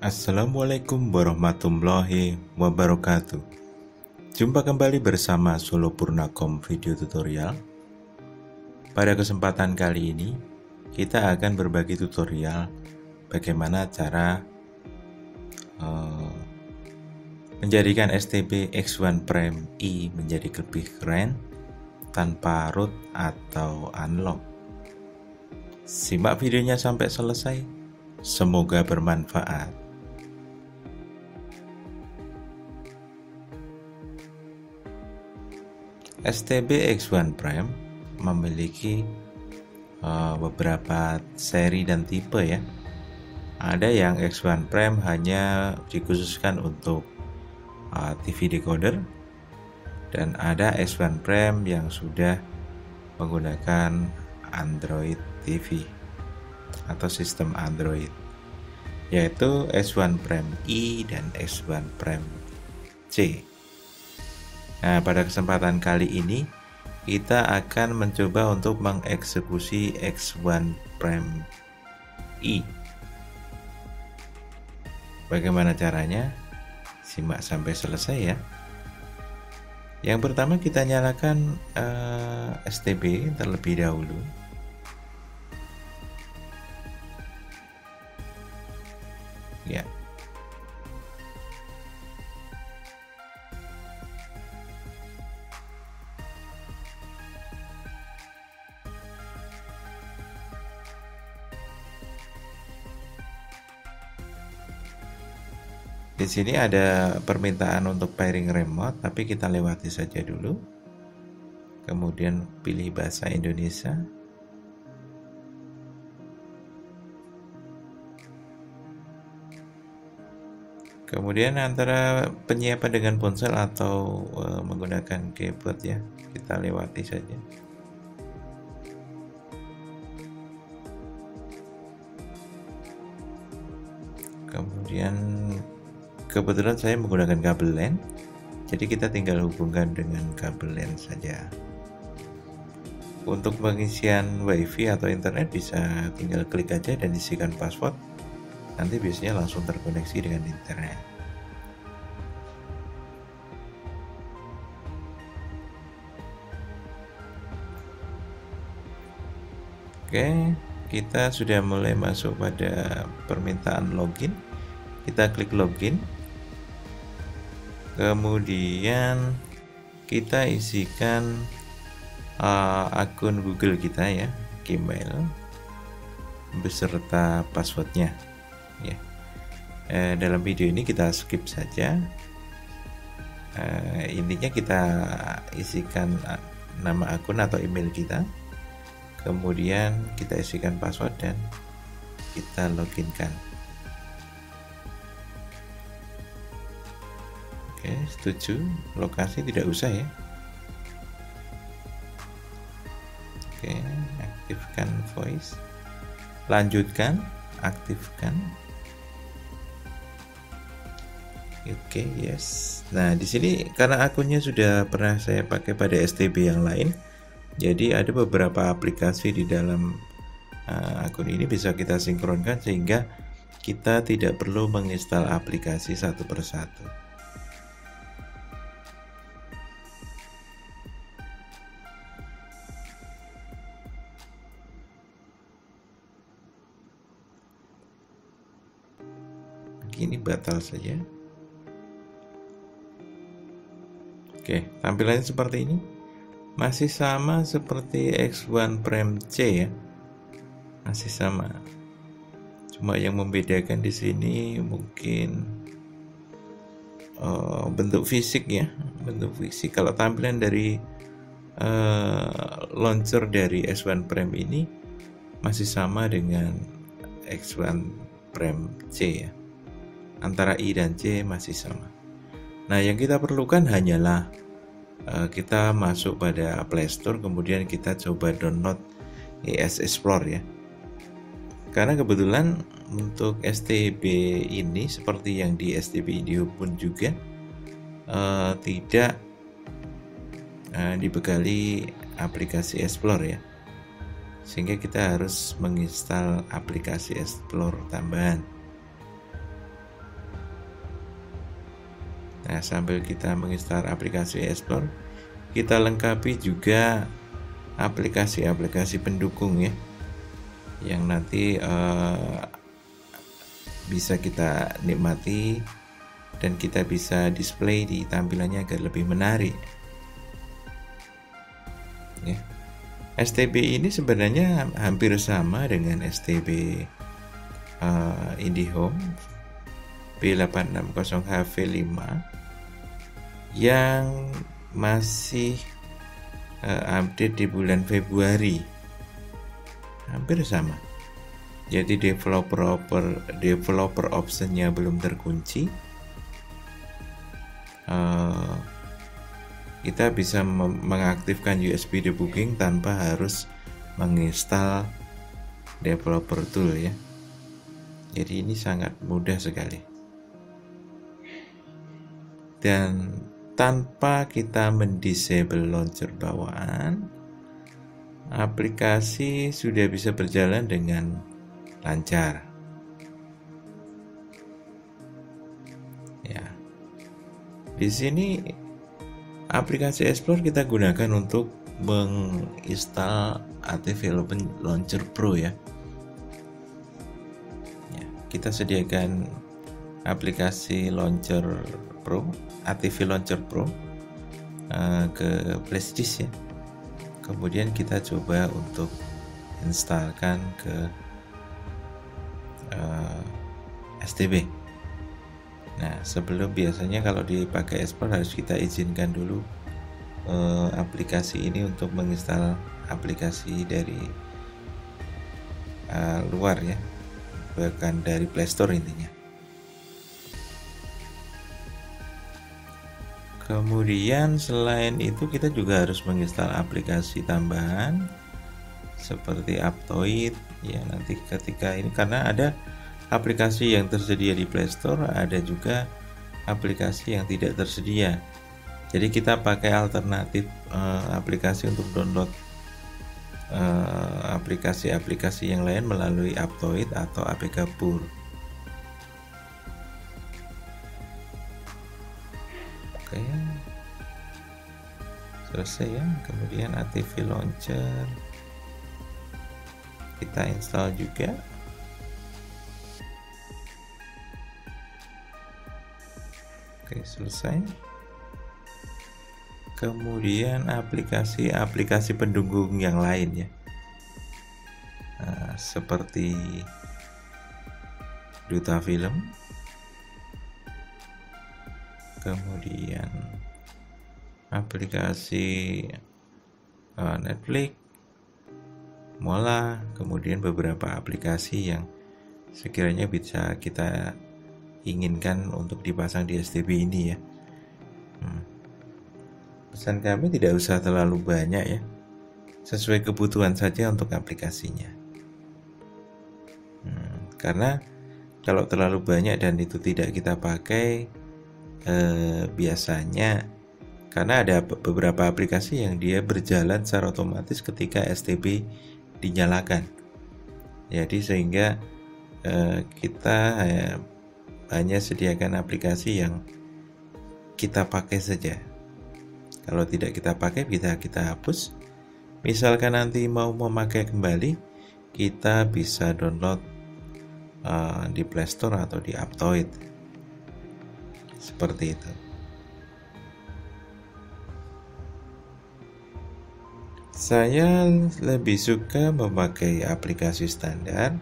Assalamualaikum warahmatullahi wabarakatuh. Jumpa kembali bersama Solo Purnakom Video Tutorial. Pada kesempatan kali ini, kita akan berbagi tutorial bagaimana cara menjadikan STB X1 Prime E menjadi lebih keren tanpa root atau unlock. Simak videonya sampai selesai. Semoga bermanfaat. STB X1 Prime memiliki beberapa seri dan tipe ya. Ada yang X1 Prime hanya dikhususkan untuk TV decoder, dan ada X1 Prime yang sudah menggunakan Android TV atau sistem Android, yaitu X1 Prime E dan X1 Prime C. Nah, pada kesempatan kali ini kita akan mencoba untuk mengeksekusi X1 Prime E. Bagaimana caranya? Simak sampai selesai ya. Yang pertama kita nyalakan STB terlebih dahulu. Ya. Di sini ada permintaan untuk pairing remote, tapi kita lewati saja dulu. Kemudian pilih bahasa Indonesia. Kemudian antara penyiapan dengan ponsel atau menggunakan keyboard ya, kita lewati saja. Kemudian kebetulan saya menggunakan kabel LAN, jadi kita tinggal hubungkan dengan kabel LAN saja. Untuk pengisian WiFi atau internet bisa tinggal klik aja dan isikan password, nanti biasanya langsung terkoneksi dengan internet. Oke, kita sudah mulai masuk pada permintaan login. Kita klik login. Kemudian kita isikan akun Google kita ya, Gmail beserta passwordnya ya. Dalam video ini kita skip saja. Intinya kita isikan nama akun atau email kita, kemudian kita isikan password dan kita loginkan. Oke, setuju. Lokasi tidak usah ya. Oke, aktifkan voice. Lanjutkan, aktifkan. Oke, yes. Nah, di sini karena akunnya sudah pernah saya pakai pada STB yang lain, jadi ada beberapa aplikasi di dalam akun ini bisa kita sinkronkan sehingga kita tidak perlu menginstal aplikasi satu persatu. Ini batal saja. Oke, tampilannya seperti ini. Masih sama seperti X1 Prime C ya. Masih sama. Cuma yang membedakan di sini mungkin bentuk fisik ya, bentuk fisik. Kalau tampilan dari launcher dari X1 Prime ini masih sama dengan X1 Prime C ya. Antara I dan C masih sama. Nah, yang kita perlukan hanyalah kita masuk pada Play Store, kemudian kita coba download ES Explorer ya. Karena kebetulan untuk STB ini seperti yang di STB Indio pun juga tidak dibekali aplikasi Explorer ya. Sehingga kita harus menginstal aplikasi Explorer tambahan. Nah, sambil kita menginstal aplikasi Explore, kita lengkapi juga aplikasi-aplikasi pendukung ya, yang nanti bisa kita nikmati dan kita bisa display di tampilannya agar lebih menarik ya. STB ini sebenarnya hampir sama dengan STB IndiHome B860HV5 yang masih update di bulan Februari, hampir sama. Jadi developer optionnya belum terkunci. Kita bisa mengaktifkan USB debugging tanpa harus menginstal developer tool ya. Jadi ini sangat mudah sekali. Dan tanpa kita mendisable launcher bawaan, aplikasi sudah bisa berjalan dengan lancar. Ya. Di sini aplikasi Explore kita gunakan untuk menginstal AT Development Launcher Pro ya. Kita sediakan aplikasi Launcher Pro, ATV Launcher Pro ke FlashDisk ya. Kemudian kita coba untuk instalkan ke STB. Nah, sebelum biasanya kalau dipakai Explore harus kita izinkan dulu aplikasi ini untuk menginstal aplikasi dari luar ya, bahkan dari Play Store intinya. Kemudian selain itu kita juga harus menginstal aplikasi tambahan seperti Aptoide ya, nanti ketika ini karena ada aplikasi yang tersedia di Play Store, ada juga aplikasi yang tidak tersedia. Jadi kita pakai alternatif aplikasi untuk download aplikasi-aplikasi yang lain melalui Aptoide atau APK Pur. Oke, selesai ya. Kemudian ATV Launcher kita install juga. Oke, selesai. Kemudian aplikasi pendukung yang lain ya, seperti Duta Film, kemudian aplikasi Netflix, Mola, kemudian beberapa aplikasi yang sekiranya bisa kita inginkan untuk dipasang di STB ini ya. Pesan kami tidak usah terlalu banyak ya, sesuai kebutuhan saja untuk aplikasinya. Karena kalau terlalu banyak dan itu tidak kita pakai, biasanya karena ada beberapa aplikasi yang dia berjalan secara otomatis ketika STB dinyalakan. Jadi sehingga kita hanya sediakan aplikasi yang kita pakai saja. Kalau tidak kita pakai, bisa kita hapus. Misalkan nanti mau memakai kembali, kita bisa download di Play Store atau di Aptoide. Seperti itu. Saya lebih suka memakai aplikasi standar,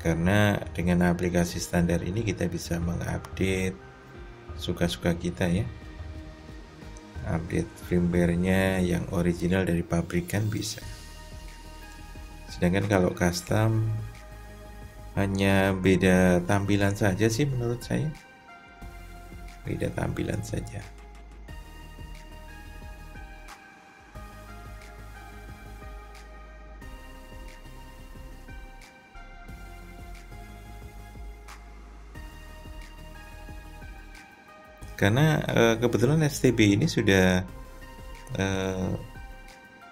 karena dengan aplikasi standar ini kita bisa mengupdate suka-suka kita ya. Update firmware-nya yang original dari pabrikan bisa. Sedangkan kalau custom hanya beda tampilan saja sih menurut saya. Beda tampilan saja. Karena kebetulan STB ini sudah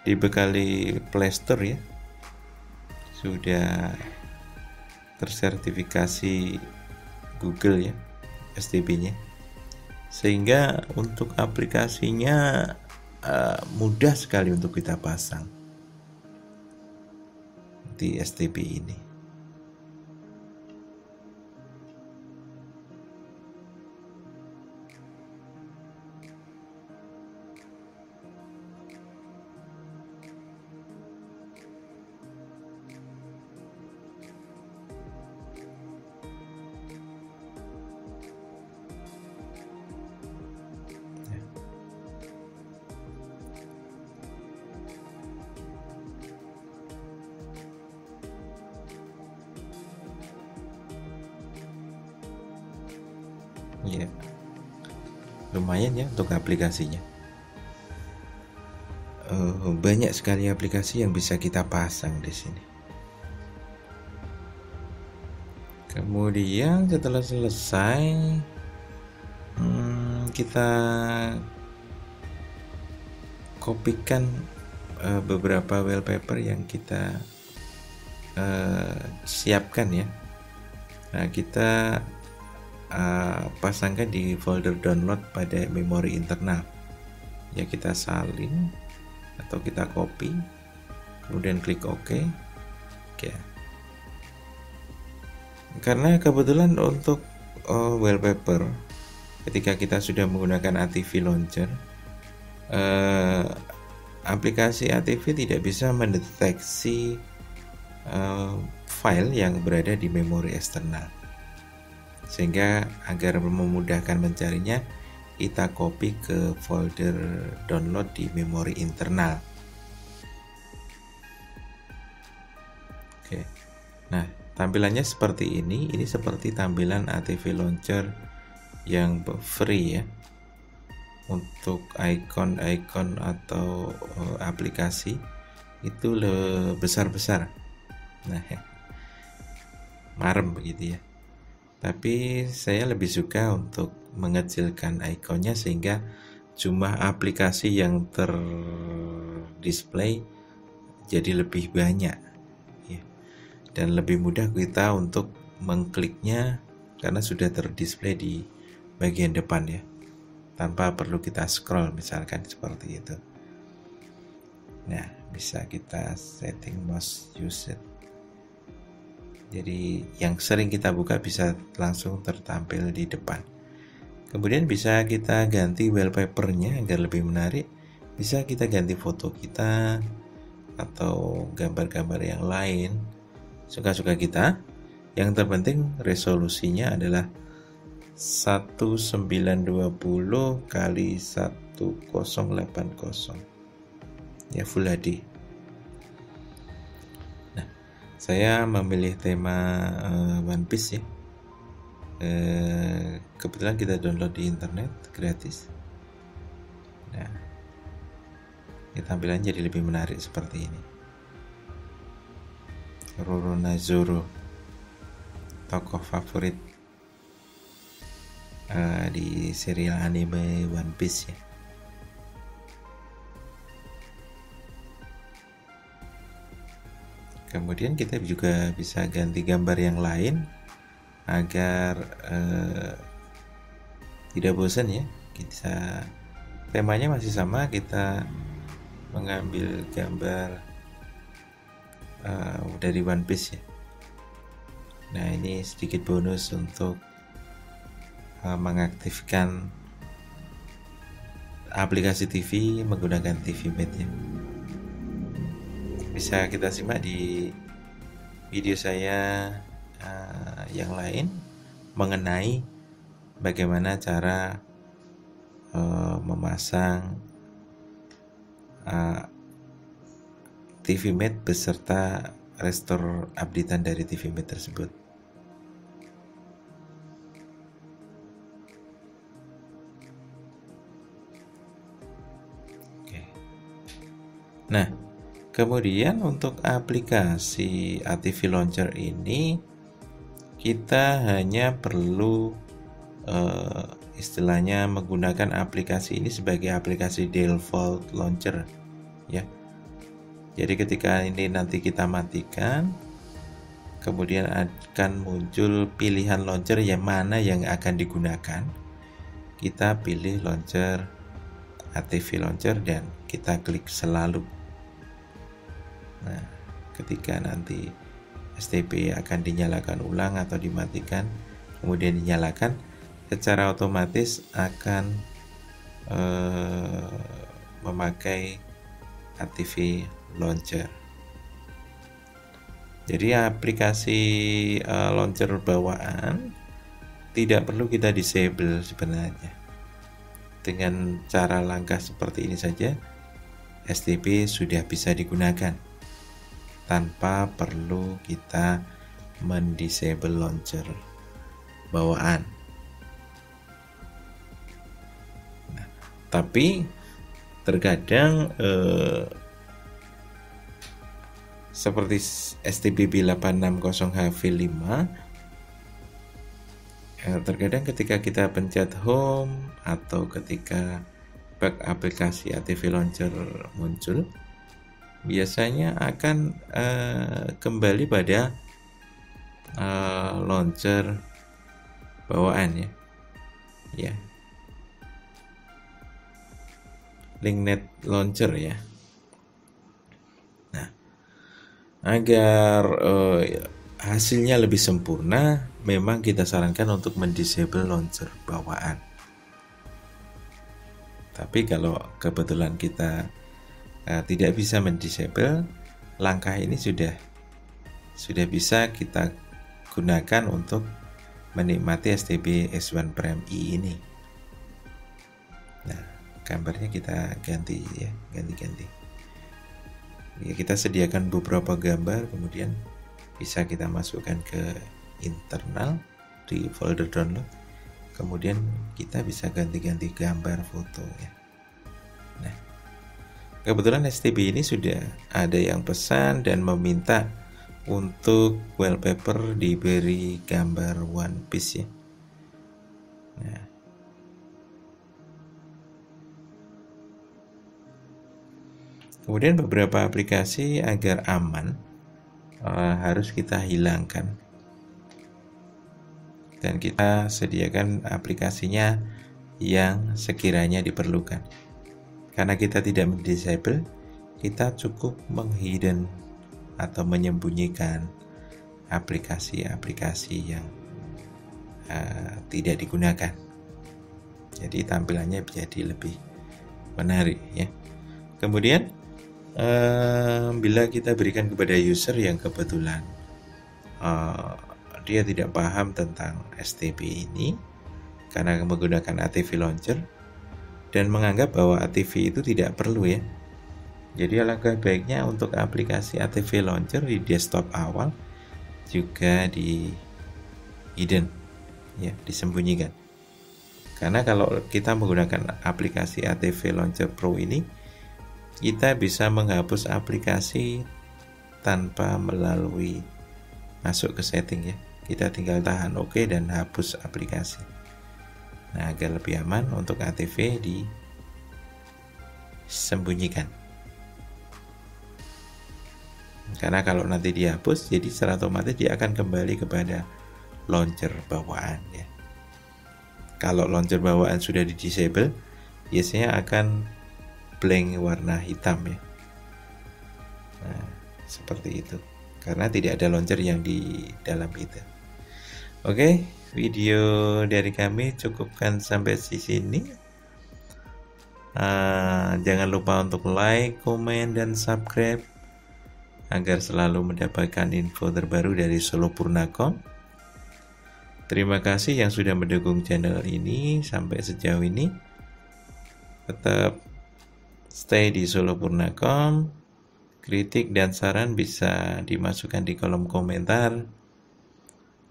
dibekali Play Store ya, sudah tersertifikasi Google ya STB-nya. sehingga untuk aplikasinya mudah sekali untuk kita pasang di STB ini. Ya, lumayan ya untuk aplikasinya. Banyak sekali aplikasi yang bisa kita pasang di sini. Kemudian setelah selesai, kita kopikan beberapa wallpaper yang kita siapkan ya. Nah, kita pasangkan di folder download pada memori internal ya. Kita salin atau kita copy, kemudian klik OK. Oke. Karena kebetulan untuk wallpaper, ketika kita sudah menggunakan ATV Launcher, aplikasi ATV tidak bisa mendeteksi file yang berada di memori eksternal, sehingga agar memudahkan mencarinya, kita copy ke folder download di memori internal. Oke. Nah, tampilannya seperti ini. Ini seperti tampilan ATV Launcher yang free ya. Untuk icon-icon atau aplikasi itu besar-besar. Nah, marem begitu ya. Tapi saya lebih suka untuk mengecilkan ikonnya sehingga jumlah aplikasi yang terdisplay jadi lebih banyak ya. Dan lebih mudah kita untuk mengkliknya karena sudah terdisplay di bagian depan ya, tanpa perlu kita scroll misalkan seperti itu. Nah, bisa kita setting most used. Jadi yang sering kita buka bisa langsung tertampil di depan. Kemudian bisa kita ganti wallpapernya agar lebih menarik. Bisa kita ganti foto kita atau gambar-gambar yang lain, suka-suka kita. Yang terpenting resolusinya adalah 1920 x 1080 ya, Full HD. Saya memilih tema One Piece ya. Kebetulan kita download di internet gratis. Nah, ini tampilan jadi lebih menarik seperti ini. Roronoa, tokoh favorit di serial anime One Piece ya. Kemudian kita juga bisa ganti gambar yang lain agar tidak bosan ya. Kita temanya masih sama, kita mengambil gambar dari One Piece ya. Nah, ini sedikit bonus untuk mengaktifkan aplikasi TV menggunakan TV Mate ya. Bisa kita simak di video saya yang lain mengenai bagaimana cara memasang TV Mate beserta restore updatean dari TV Mate tersebut. Oke. Nah, kemudian untuk aplikasi ATV Launcher ini kita hanya perlu istilahnya menggunakan aplikasi ini sebagai aplikasi default launcher ya. Jadi ketika ini nanti kita matikan, kemudian akan muncul pilihan launcher yang mana yang akan digunakan. kita pilih launcher, ATV launcher, dan kita klik selalu. Nah, ketika nanti STB akan dinyalakan ulang atau dimatikan, kemudian dinyalakan, secara otomatis akan memakai ATV launcher. Jadi aplikasi launcher bawaan tidak perlu kita disable sebenarnya. Dengan cara langkah seperti ini saja, STB sudah bisa digunakan tanpa perlu kita mendisable launcher bawaan. Nah, tapi terkadang seperti STB 860HV5, terkadang ketika kita pencet home atau ketika bug aplikasi ATV launcher muncul, biasanya akan kembali pada launcher bawaan ya, linknet launcher ya. Nah, agar hasilnya lebih sempurna, memang kita sarankan untuk mendisable launcher bawaan. Tapi kalau kebetulan kita tidak bisa mendisable, langkah ini sudah bisa kita gunakan untuk menikmati STB S1 Prime E ini. Nah, gambarnya kita ganti ya, ganti. Ya, kita sediakan beberapa gambar, kemudian bisa kita masukkan ke internal di folder download, kemudian kita bisa ganti-ganti gambar foto ya. Nah, kebetulan STB ini sudah ada yang pesan dan meminta untuk wallpaper diberi gambar One Piece ya. Nah, kemudian beberapa aplikasi agar aman harus kita hilangkan, dan kita sediakan aplikasinya yang sekiranya diperlukan. Karena kita tidak mendisable, kita cukup menghidden atau menyembunyikan aplikasi-aplikasi yang tidak digunakan. Jadi tampilannya jadi lebih menarik ya. Kemudian bila kita berikan kepada user yang kebetulan dia tidak paham tentang STB ini karena menggunakan ATV launcher dan menganggap bahwa ATV itu tidak perlu ya. Jadi alangkah baiknya untuk aplikasi ATV launcher di desktop awal juga di hidden ya, disembunyikan. Karena kalau kita menggunakan aplikasi ATV launcher Pro ini, kita bisa menghapus aplikasi tanpa melalui masuk ke setting ya. Kita tinggal tahan OK dan hapus aplikasi. Nah, agar lebih aman untuk ATV disembunyikan. Karena kalau nanti dihapus, jadi secara otomatis dia akan kembali kepada launcher bawaan ya. Kalau launcher bawaan sudah di disable, biasanya akan blank warna hitam ya. Nah, seperti itu. Karena tidak ada launcher yang di dalam itu. Oke, video dari kami cukupkan sampai di sini. Jangan lupa untuk like, komen, dan subscribe agar selalu mendapatkan info terbaru dari Solopurna.com. Terima kasih yang sudah mendukung channel ini sampai sejauh ini. Tetap stay di Solopurna.com. Kritik dan saran bisa dimasukkan di kolom komentar.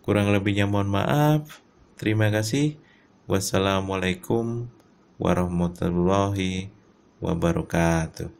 Kurang lebihnya mohon maaf. Terima kasih. Wassalamualaikum warahmatullahi wabarakatuh.